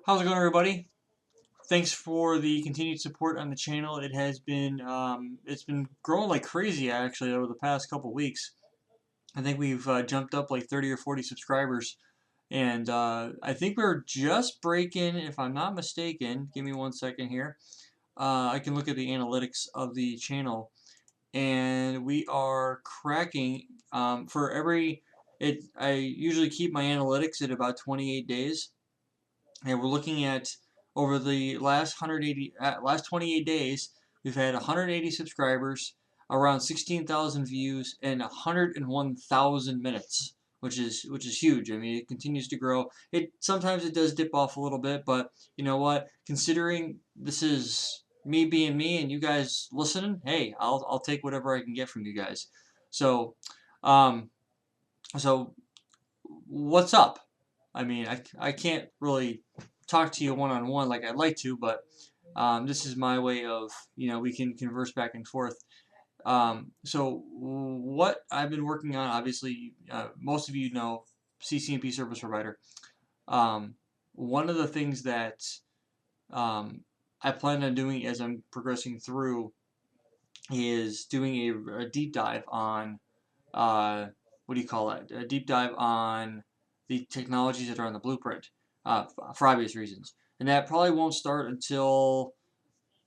How's it going, everybody? Thanks for the continued support on the channel. It has been it's been growing like crazy actually over the past couple weeks. I think we've jumped up like 30 or 40 subscribers, and I think we're just breaking, if I'm not mistaken. Give me one second here. I can look at the analytics of the channel, and we are cracking for every. I usually keep my analytics at about 28 days. And we're looking at over the last 28 days, we've had 180 subscribers, around 16,000 views, and 101,000 minutes, which is huge. I mean, it continues to grow. It sometimes it does dip off a little bit, but you know what? Considering this is me being me and you guys listening, hey, I'll take whatever I can get from you guys. So, um, so what's up? I mean, I can't really talk to you one on one like I'd like to, but this is my way of, we can converse back and forth. So, what I've been working on, obviously, most of you know CCNP service provider. Um, One of the things that um, I plan on doing as I'm progressing through is doing a deep dive on what do you call it? A deep dive on the technologies that are on the blueprint for obvious reasons. And that probably won't start until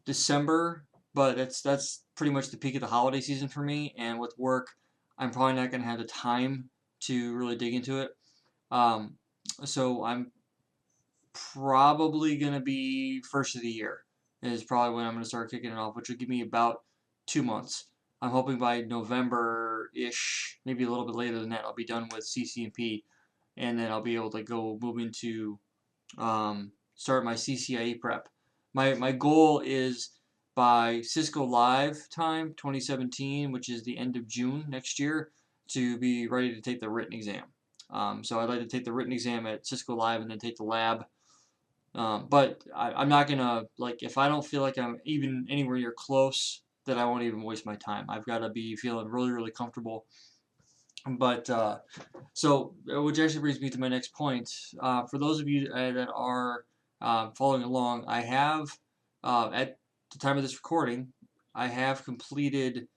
December, but that's pretty much the peak of the holiday season for me. And with work, I'm probably not going to have the time to really dig into it. Um, so I'm probably going to be first of the year is probably when I'm going to start kicking it off, which will give me about 2 months. I'm hoping by November-ish, maybe a little bit later than that, I'll be done with CCNP, and then I'll be able to go move into start my CCIE prep. My goal is by Cisco Live time 2017, which is the end of June next year, to be ready to take the written exam. So I'd like to take the written exam at Cisco Live and then take the lab. But I'm not gonna, like, if I don't feel like I'm even anywhere near close, then I won't even waste my time. I've got to be feeling really, really comfortable. But which actually brings me to my next point. For those of you that are following along, I have, at the time of this recording, I have completed,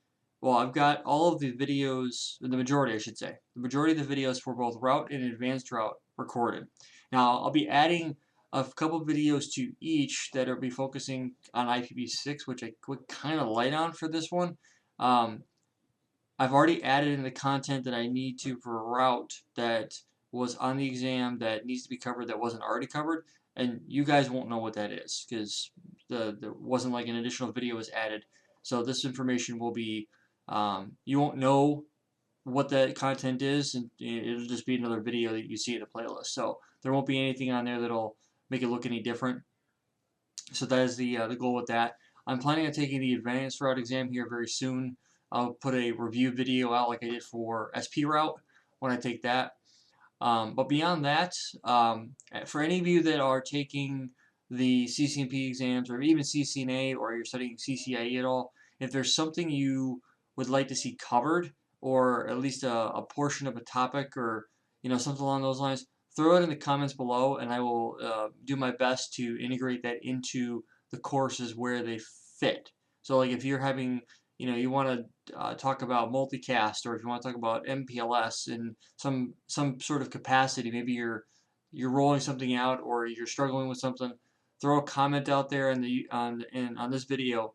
well, I've got all of the videos, the majority, I should say, the majority of the videos for both route and advanced route recorded. Now, I'll be adding a couple videos to each that will be focusing on IPv6, which I would kind of light on for this one. Um, I've already added in the content that I need to for a route that was on the exam that needs to be covered that wasn't already covered, and you guys won't know what that is because there wasn't like an additional video was added. So this information will be, you won't know what that content is, and it'll just be another video that you see in the playlist. So there won't be anything on there that'll make it look any different. So that is the goal with that. I'm planning on taking the advanced route exam here very soon. I'll put a review video out like I did for SP route when I take that. But beyond that, for any of you that are taking the CCNP exams or even CCNA or you're studying CCIE at all, if there's something you would like to see covered or at least a portion of a topic or something along those lines, throw it in the comments below and I will do my best to integrate that into the courses where they fit. So like if you're having you want to talk about multicast, or if you want to talk about MPLS in some sort of capacity, maybe you're rolling something out or you're struggling with something, throw a comment out there on this video.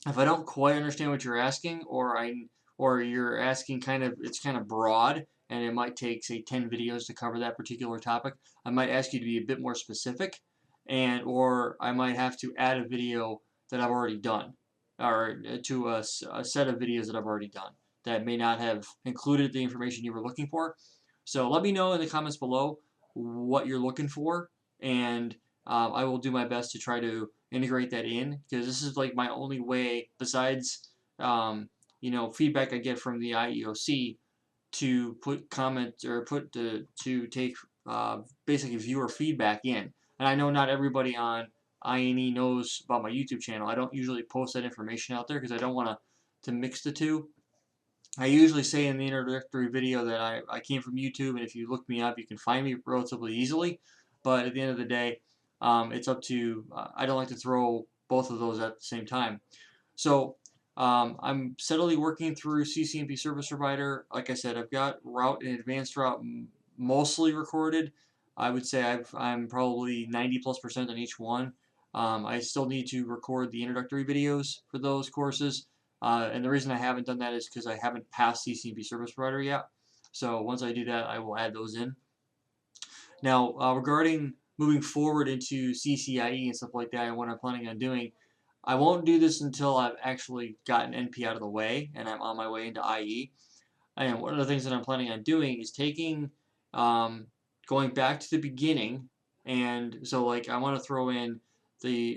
If I don't quite understand what you're asking, or you're asking it's kind of broad and it might take say 10 videos to cover that particular topic, I might ask you to be a bit more specific, or I might have to add a video that I've already done, or to a set of videos that I've already done that may not have included the information you were looking for. So let me know in the comments below what you're looking for, and I will do my best to try to integrate that in, because this is like my only way besides feedback I get from the IEOC to put comments or to take basically viewer feedback in. And I know not everybody on INE knows about my YouTube channel. I don't usually post that information out there because I don't want to mix the two. I usually say in the introductory video that I came from YouTube, and if you look me up, you can find me relatively easily. But at the end of the day, it's up to, I don't like to throw both of those at the same time. So I'm steadily working through CCNP Service Provider. Like I said, I've got route and advanced route mostly recorded. I would say I'm probably 90+% on each one. I still need to record the introductory videos for those courses. And the reason I haven't done that is because I haven't passed CCNP Service Provider yet. So once I do that, I will add those in. Now, regarding moving forward into CCIE and stuff like that, and what I'm planning on doing, I won't do this until I've actually gotten NP out of the way and I'm on my way into IE. And one of the things that I'm planning on doing is um, going back to the beginning, and so like I want to throw in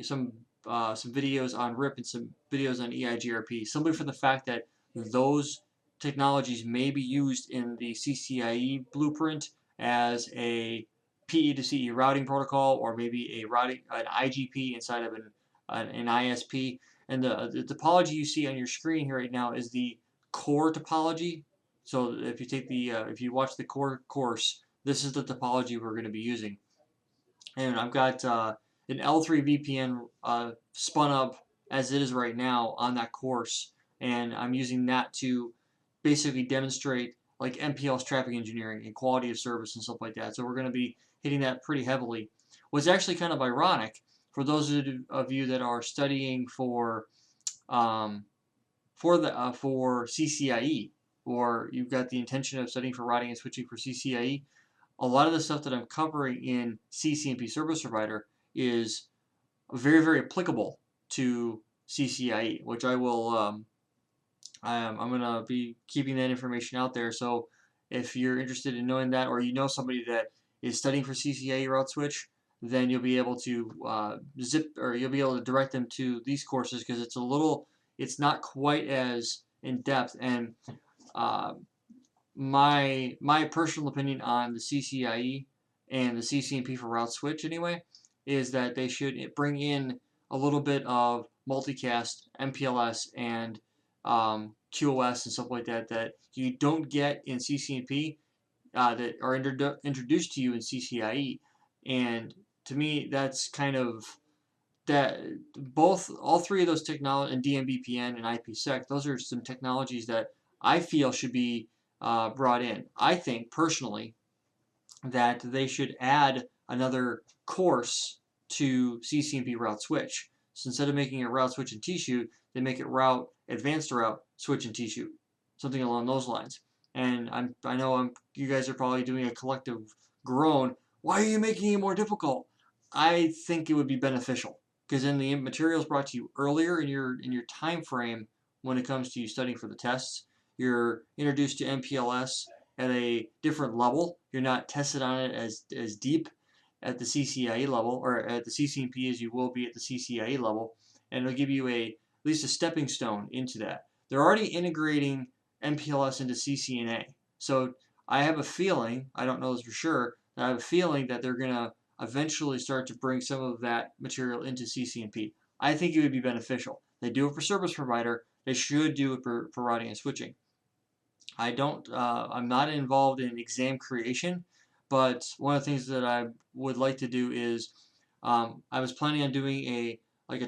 some videos on RIP and some videos on EIGRP, simply for the fact that those technologies may be used in the CCIE blueprint as a PE to CE routing protocol, or maybe an IGP inside of an ISP. And the topology you see on your screen here right now is the core topology. So if you take if you watch the core course, this is the topology we're going to be using. And I've got an L3 VPN spun up as it is right now on that course, and I'm using that to basically demonstrate like MPLS traffic engineering and quality of service and stuff like that. So we're going to be hitting that pretty heavily. What's actually kind of ironic for those of you that are studying um, for CCIE, or you've got the intention of studying for routing and switching for CCIE, a lot of the stuff that I'm covering in CCNP Service Provider is very, very applicable to CCIE, which I'm going to be keeping that information out there. So if you're interested in knowing that, or you know somebody that is studying for CCIE route switch, then you'll be able to you'll be able to direct them to these courses, because it's not quite as in depth. And uh, my personal opinion on the CCIE and the CCNP for route switch anyway is that they should bring in a little bit of multicast, MPLS, and QoS and stuff like that that you don't get in CCNP, that are introduced to you in CCIE. And to me, that's kind of that all three of those technologies, and DMBPN and IPsec, those are some technologies that I feel should be brought in. I think personally that they should add another course to CCNP route switch. So instead of making it route switch and T-shoot, they make it advanced route switch and T-shoot, something along those lines. And I know you guys are probably doing a collective groan. Why are you making it more difficult? I think it would be beneficial, because in the materials brought to you earlier in your time frame, when it comes to you studying for the tests, you're introduced to MPLS at a different level. You're not tested on it as deep at the CCIE level, or at the CCNP, as you will be at the CCIE level, and it'll give you at least a stepping stone into that. They're already integrating MPLS into CCNA, so I have a feeling, I don't know this for sure, I have a feeling that they're going to eventually start to bring some of that material into CCNP. I think it would be beneficial. They do it for service provider. They should do it for routing and switching. I'm not involved in exam creation, but one of the things that I would like to do is, I was planning on doing a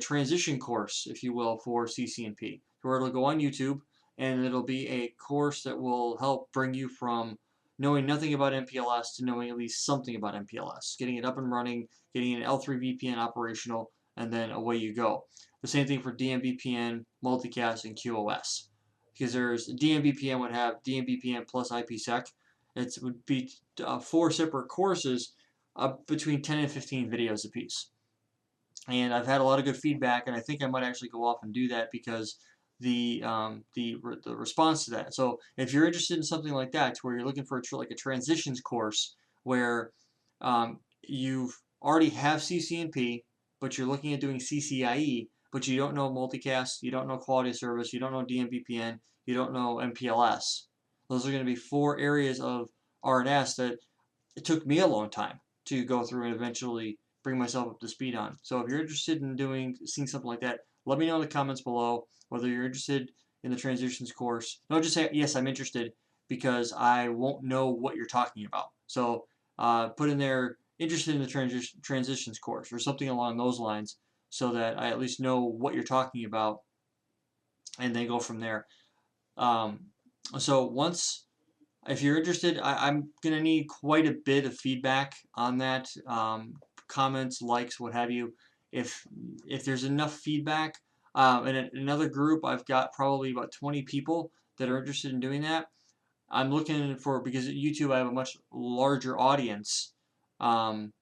transition course, if you will, for CCNP, where it'll go on YouTube, and it'll be a course that will help bring you from knowing nothing about MPLS to knowing at least something about MPLS, getting it up and running, getting an L3 VPN operational, and then away you go. The same thing for DMVPN, multicast, and QoS, because there's DMVPN would have DMVPN plus IPsec. It would be 4 separate courses, between 10 and 15 videos apiece. And I've had a lot of good feedback, and I think I might actually go off and do that, because the response to that. So if you're interested in something like that, to where you're looking for like a transitions course where you've already have CCNP, but you're looking at doing CCIE, but you don't know multicast, you don't know quality of service, you don't know DMVPN, you don't know MPLS. Those are going to be 4 areas of RNS that it took me a long time to go through and eventually bring myself up to speed on. So if you're interested in seeing something like that, let me know in the comments below whether you're interested in the transitions course. Don't just say, yes, I'm interested, because I won't know what you're talking about. So put in there, interested in the transitions course or something along those lines, so that I at least know what you're talking about, and then go from there. Um, so once, if you're interested, I'm gonna need quite a bit of feedback on that, comments, likes, what have you. If there's enough feedback, in another group, I've got probably about 20 people that are interested in doing that. I'm looking for, because at YouTube I have a much larger audience. Um,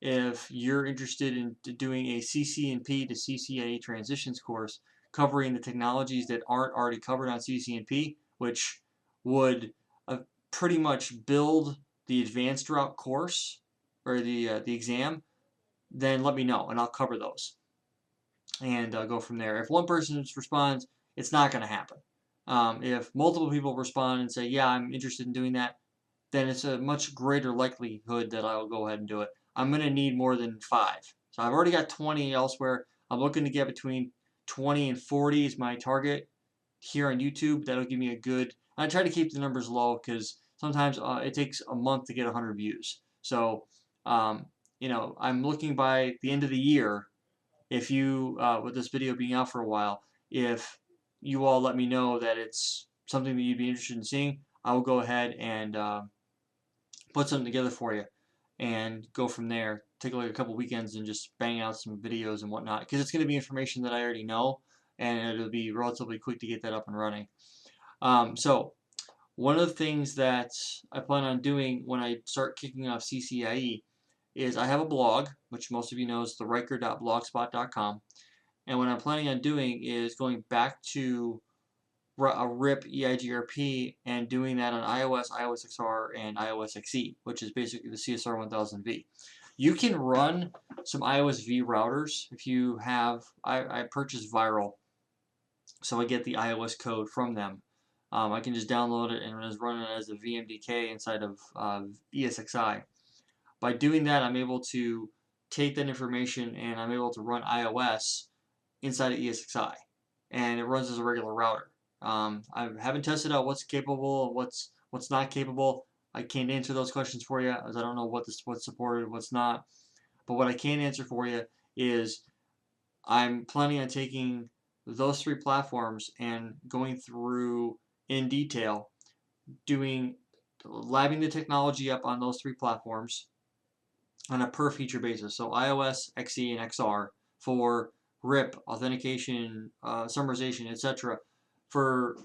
if you're interested in doing a CCNP to CCNA transitions course covering the technologies that aren't already covered on CCNP, which would uh, pretty much build the advanced route course or the exam, then let me know and I'll cover those and go from there. If one person responds, it's not going to happen. If multiple people respond and say, yeah, I'm interested in doing that, then it's a much greater likelihood that I will go ahead and do it. I'm going to need more than 5. So I've already got 20 elsewhere. I'm looking to get between 20 and 40 is my target here on YouTube. That'll give me a good, I try to keep the numbers low because sometimes it takes a month to get 100 views. So, um, I'm looking by the end of the year, if you, with this video being out for a while, if you all let me know that it's something that you'd be interested in seeing, I will go ahead and put something together for you and go from there. Take like a couple weekends and just bang out some videos and whatnot, because it's going to be information that I already know, and it'll be relatively quick to get that up and running. So one of the things that I plan on doing when I start kicking off CCIE is I have a blog, which most of you know is theriker.blogspot.com, and what I'm planning on doing is going back to a RIP EIGRP and doing that on iOS, iOS XR, and iOS XE, which is basically the CSR 1000V. You can run some iOS V routers if you have. I purchased Viral, so I get the iOS code from them. I can just download it and just run it as a VMDK inside of ESXi. By doing that, I'm able to take that information and I'm able to run iOS inside of ESXi, and it runs as a regular router. I haven't tested out what's capable and what's not capable. I can't answer those questions for you, as I don't know what's supported, what's not. But what I can answer for you is I'm planning on taking those 3 platforms and going through in detail, doing labbing the technology up on those 3 platforms on a per feature basis. So iOS, XE, and XR for RIP, authentication, summarization, etc. For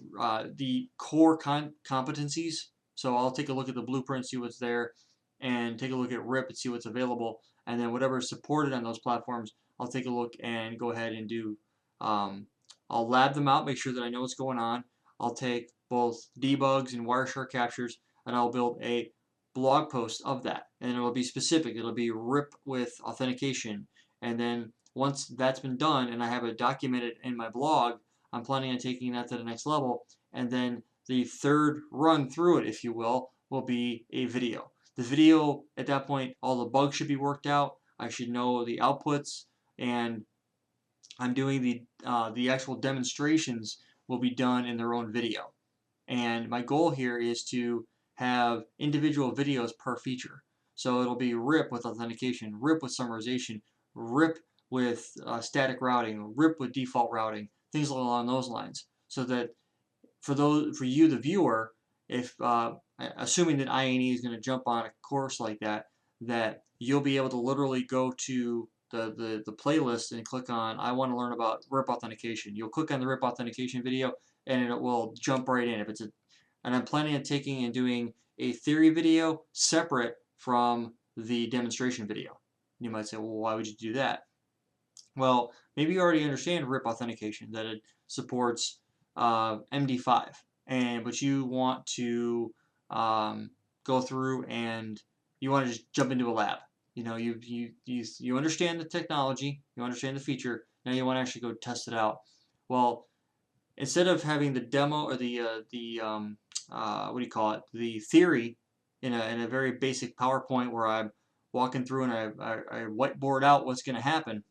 the core competencies. So I'll take a look at the blueprint, see what's there, and take a look at RIP and see what's available. And then whatever is supported on those platforms, I'll take a look and go ahead and do. I'll lab them out, make sure that I know what's going on. I'll take both debugs and Wireshark captures, and I'll build a blog post of that, and it'll be specific. It'll be RIP with authentication, and then once that's been done and I have it documented in my blog, I'm planning on taking that to the next level, and then the third run through it, if you will be a video. The video, at that point, all the bugs should be worked out. I should know the outputs, and I'm doing the actual demonstrations will be done in their own video. And my goal here is to have individual videos per feature. So it'll be RIP with authentication, RIP with summarization, RIP with static routing, RIP with default routing, things along those lines. So that for you, the viewer, if assuming that INE is going to jump on a course like that, that you'll be able to literally go to the playlist and click on, I want to learn about RIP authentication. You'll click on the RIP authentication video and it will jump right in. And I'm planning on taking and doing a theory video separate from the demonstration video. You might say, well, why would you do that? Well, maybe you already understand RIP authentication, that it supports MD5, but you want to go through and you want to just jump into a lab. You understand the technology, you understand the feature. Now you want to actually go test it out. Well, instead of having the demo or what do you call it, the theory in a very basic PowerPoint where I'm walking through and I whiteboard out what's going to happen,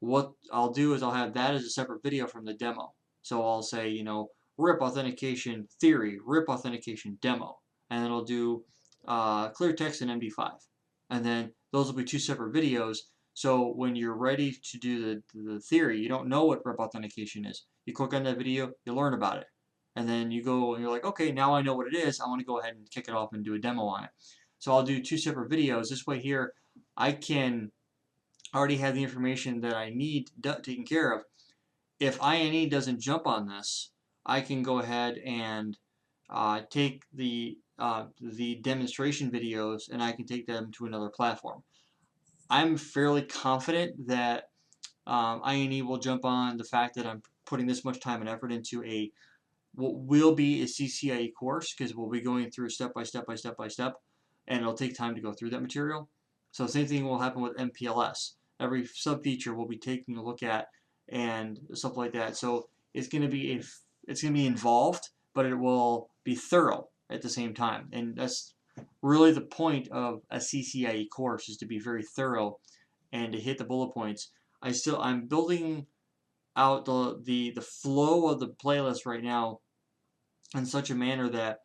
what I'll do is I'll have that as a separate video from the demo. So I'll say, RIP authentication theory, RIP authentication demo, and then I'll do clear text and MD5. And then those will be two separate videos. So when you're ready to do the theory, you don't know what rep authentication is. You click on that video, you learn about it. And then you go and you're like, okay, now I know what it is. I want to go ahead and kick it off and do a demo on it. So I'll do two separate videos. This way here, I can already have the information that I need taken care of. If INE doesn't jump on this, I can go ahead and take the demonstration videos and I can take them to another platform. I'm fairly confident that INE will jump on the fact that I'm putting this much time and effort into what will be a CCIE course, because we'll be going through step by step by step by step, and it'll take time to go through that material. So the same thing will happen with MPLS. Every sub feature we'll be taking a look at and stuff like that. So it's going to be involved, but it will be thorough at the same time, and that's really the point of a CCIE course, is to be very thorough and to hit the bullet points. I'm building out the flow of the playlist right now in such a manner that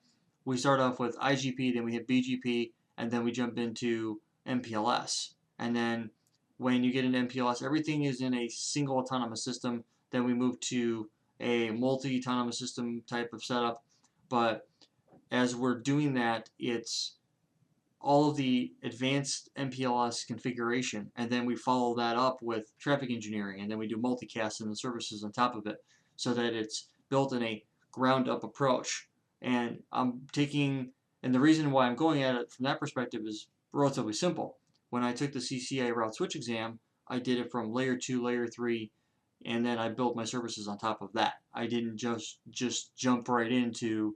we start off with IGP, then we hit BGP, and then we jump into MPLS. And then when you get into MPLS, everything is in a single autonomous system. Then we move to a multi-autonomous system type of setup. But as we're doing that, it's all of the advanced MPLS configuration, and then we follow that up with traffic engineering, and then we do multicast and the services on top of it, so that it's built in a ground-up approach. And the reason why I'm going at it from that perspective is relatively simple. When I took the CCNP route switch exam, I did it from layer 2, layer 3, and then I built my services on top of that. I didn't just jump right into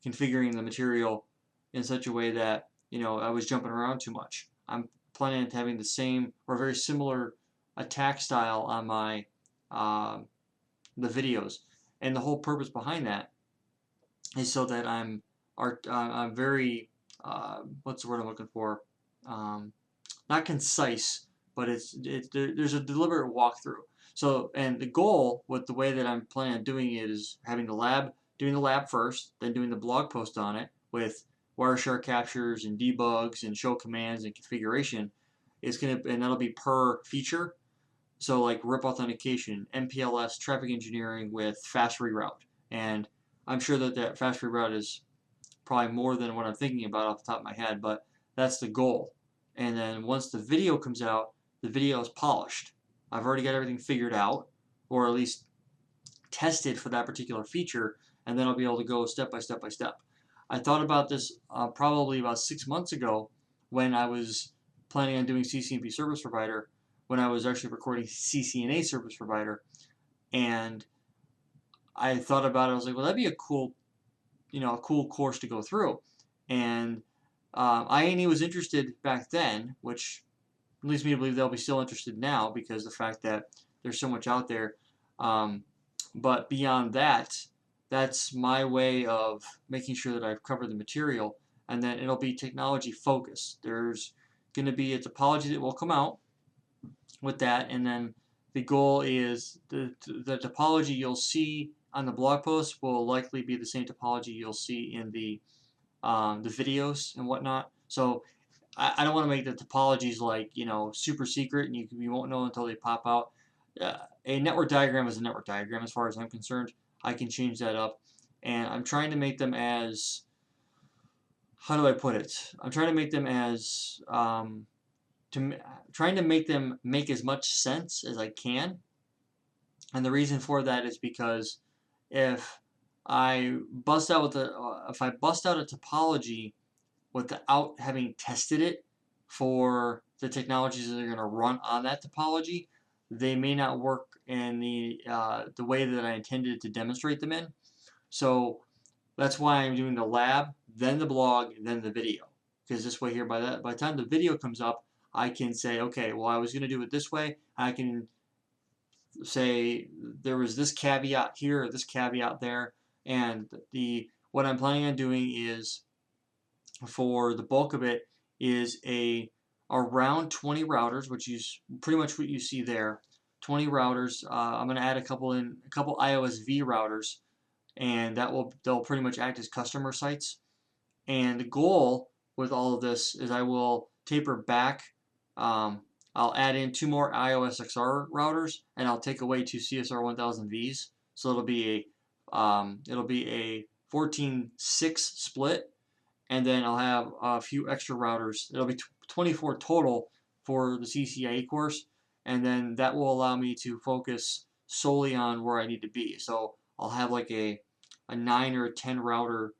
configuring the material in such a way that I was jumping around too much. I'm planning on having the same or very similar attack style on my the videos, and the whole purpose behind that is so that I'm very what's the word I'm looking for? Not concise, but there's a deliberate walkthrough. So, and the goal with the way that I'm planning on doing it is doing the lab first, then doing the blog post on it with Wireshark captures and debugs and show commands and configuration. And that'll be per feature. So like RIP authentication, MPLS, traffic engineering with fast reroute. And I'm sure that fast reroute is probably more than what I'm thinking about off the top of my head, but that's the goal. And then once the video comes out, the video is polished. I've already got everything figured out, or at least tested for that particular feature, and then I'll be able to go step by step by step. I thought about this probably about 6 months ago when I was planning on doing CCNP service provider, when I was actually recording CCNA service provider, and I thought about it. I was like, well, that'd be a cool course to go through. And INE was interested back then, which leads me to believe they'll be still interested now, because the fact that there's so much out there. But beyond that, that's my way of making sure that I've covered the material, and then it'll be technology focused. There's going to be a topology that will come out with that, and then the goal is the topology you'll see on the blog post will likely be the same topology you'll see in the videos and whatnot. So I don't want to make the topologies like super secret and you won't know until they pop out. A network diagram is a network diagram as far as I'm concerned. I can change that up, and I'm trying to make them as, how do I put it? I'm trying to make them as trying to make them make as much sense as I can. And the reason for that is because if I bust out a topology without having tested it for the technologies that are going to run on that topology, they may not work in the way that I intended to demonstrate them in. So that's why I'm doing the lab, then the blog, then the video. Because this way here, by the time the video comes up, I can say, okay, well, I was going to do it this way. I can say there was this caveat here or this caveat there, and what I'm planning on doing is, for the bulk of it, is around 20 routers, which is pretty much what you see there. 20 routers. I'm going to add a couple IOSV routers, and they'll pretty much act as customer sites. And the goal with all of this is I will taper back I'll add in 2 more iOS XR routers, and I'll take away 2 CSR 1000Vs. So it'll be a 14:6 split, and then I'll have a few extra routers. It'll be 24 total for the CCIE course, and then that will allow me to focus solely on where I need to be. So I'll have like a 9 or a 10 router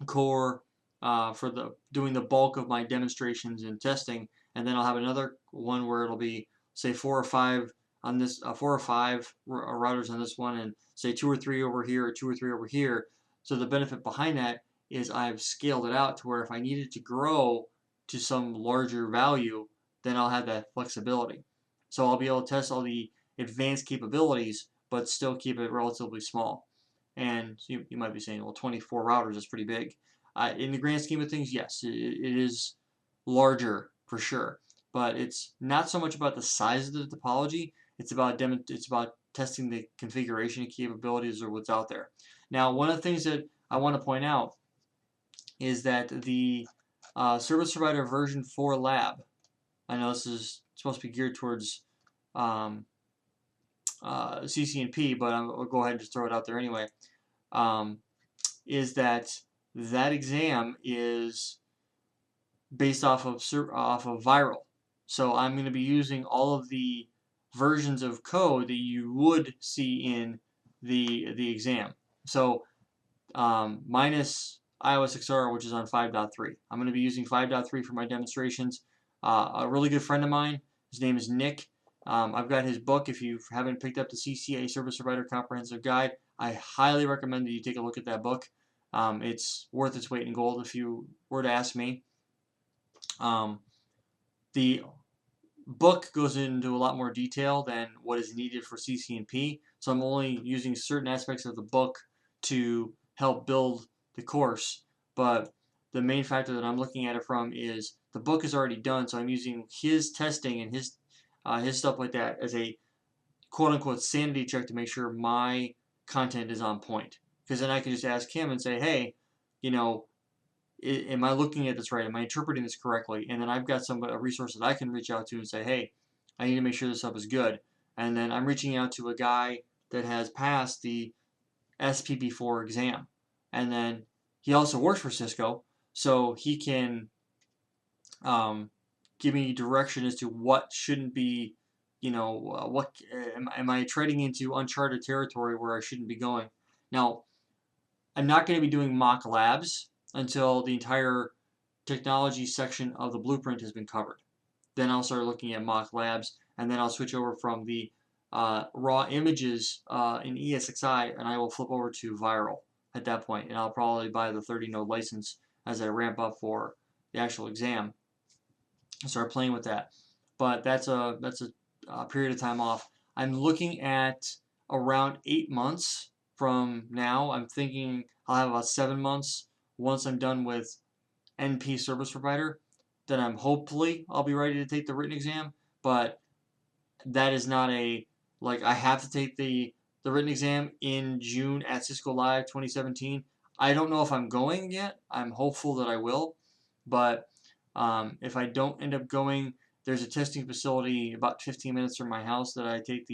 core for doing the bulk of my demonstrations and testing, and then I'll have another one where it'll be say 4 or 5 on this, 4 or 5 routers on this one, and say 2 or 3 over here or 2 or 3 over here. So the benefit behind that is I've scaled it out to where if I needed to grow to some larger value, then I'll have that flexibility. So I'll be able to test all the advanced capabilities, but still keep it relatively small. And you might be saying, well, 24 routers is pretty big. In the grand scheme of things, yes, it is larger for sure. But it's not so much about the size of the topology. It's about testing the configuration and capabilities of what's out there. Now, one of the things that I want to point out is that the Service Provider version 4 lab, I know this is supposed to be geared towards um, CCNP, but I'll go ahead and just throw it out there anyway. Is that exam is based off of viral. So I'm going to be using all of the versions of code that you would see in the exam. So minus iOS XR, which is on 5.3. I'm going to be using 5.3 for my demonstrations. A really good friend of mine, his name is Nick. I've got his book. If you haven't picked up the CCA Service Provider Comprehensive Guide, I highly recommend that you take a look at that book. It's worth its weight in gold if you were to ask me. The book goes into a lot more detail than what is needed for CCNP, so I'm only using certain aspects of the book to help build the course. But the main factor that I'm looking at it from is the book is already done, so I'm using his testing and his stuff like that as a quote-unquote sanity check to make sure my content is on point. Because then I can just ask him and say, hey, you know, am I looking at this right? Am I interpreting this correctly? And then I've got a resource that I can reach out to and say, hey, I need to make sure this stuff is good. And then I'm reaching out to a guy that has passed the SPB4 exam. And then he also works for Cisco, so he can give me direction as to what shouldn't be, what am I treading into uncharted territory where I shouldn't be going. Now, I'm not going to be doing mock labs until the entire technology section of the blueprint has been covered. Then I'll start looking at mock labs, and then I'll switch over from the raw images in ESXi, and I will flip over to viral at that point, and I'll probably buy the 30 node license as I ramp up for the actual exam and start playing with that. But that's a period of time off. I'm looking at around 8 months from now. I'm thinking I'll have about 7 months once I'm done with NP Service Provider. Then I'll be ready to take the written exam. But that is not like I have to take the written exam in June at Cisco Live 2017. I don't know if I'm going yet. I'm hopeful that I will, but if I don't end up going, there's a testing facility about 15 minutes from my house that I take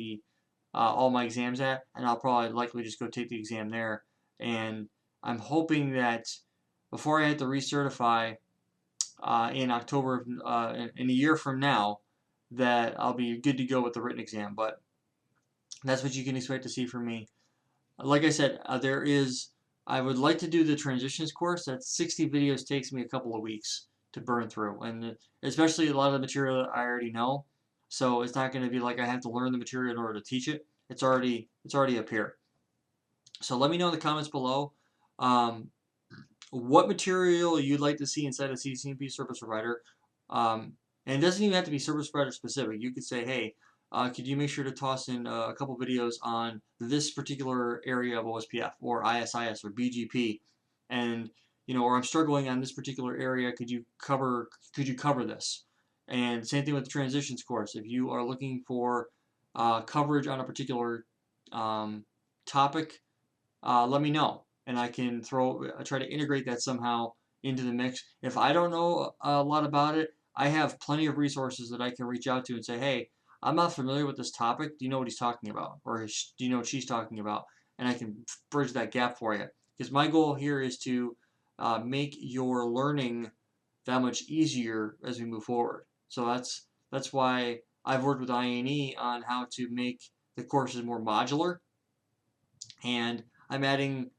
all my exams at, and I'll probably likely just go take the exam there. And I'm hoping that before I have to recertify in October, in a year from now, that I'll be good to go with the written exam. But that's what you can expect to see from me. Like I said, I would like to do the transitions course. That 60 videos takes me a couple of weeks to burn through, and especially a lot of the material that I already know. So it's not going to be like I have to learn the material in order to teach it. It's already up here. So let me know in the comments below what material you'd like to see inside a CCNP Service Provider. And it doesn't even have to be service provider specific. You could say, hey, could you make sure to toss in a couple videos on this particular area of OSPF or ISIS or BGP, and or I'm struggling on this particular area. Could you cover this? And same thing with the transitions course. If you are looking for coverage on a particular topic, let me know, and I can try to integrate that somehow into the mix. If I don't know a lot about it, I have plenty of resources that I can reach out to and say, hey, I'm not familiar with this topic. Do you know what he's talking about? Or do you know what she's talking about? And I can bridge that gap for you. Because my goal here is to make your learning that much easier as we move forward. So that's why I've worked with INE on how to make the courses more modular. And I'm adding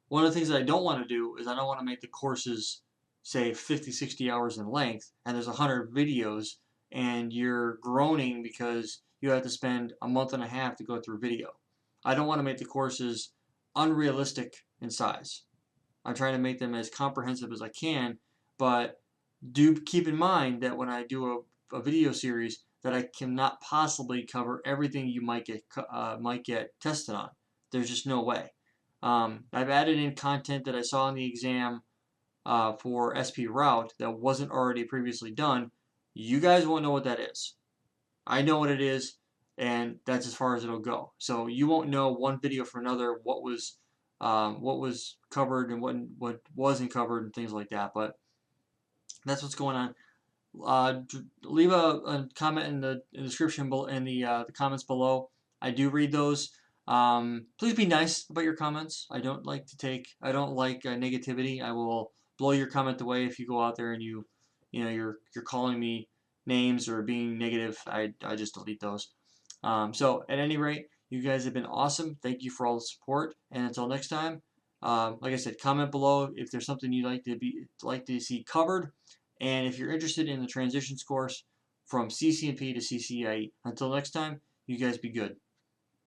one of the things that I don't want to do is I don't want to make the courses say 50, 60 hours in length and there's 100 videos and you're groaning because you have to spend a month and a half to go through video. I don't want to make the courses unrealistic in size. I'm trying to make them as comprehensive as I can, but do keep in mind that when I do a video series that I cannot possibly cover everything you might get tested on. There's just no way. I've added in content that I saw in the exam for SP Route that wasn't already previously done. You guys won't know what that is. I know what it is, and that's as far as it'll go. So you won't know one video from another what was covered and what wasn't covered and things like that. But that's what's going on. Leave a comment in the description in the comments below. I do read those. Please be nice about your comments. I don't like negativity. I will blow your comment away if you go out there and you're calling me names or being negative. I just delete those. So at any rate, you guys have been awesome. Thank you for all the support. And until next time, like I said, comment below if there's something you'd like to see covered. And if you're interested in the transitions course from CCNP to CCIE. Until next time, you guys be good.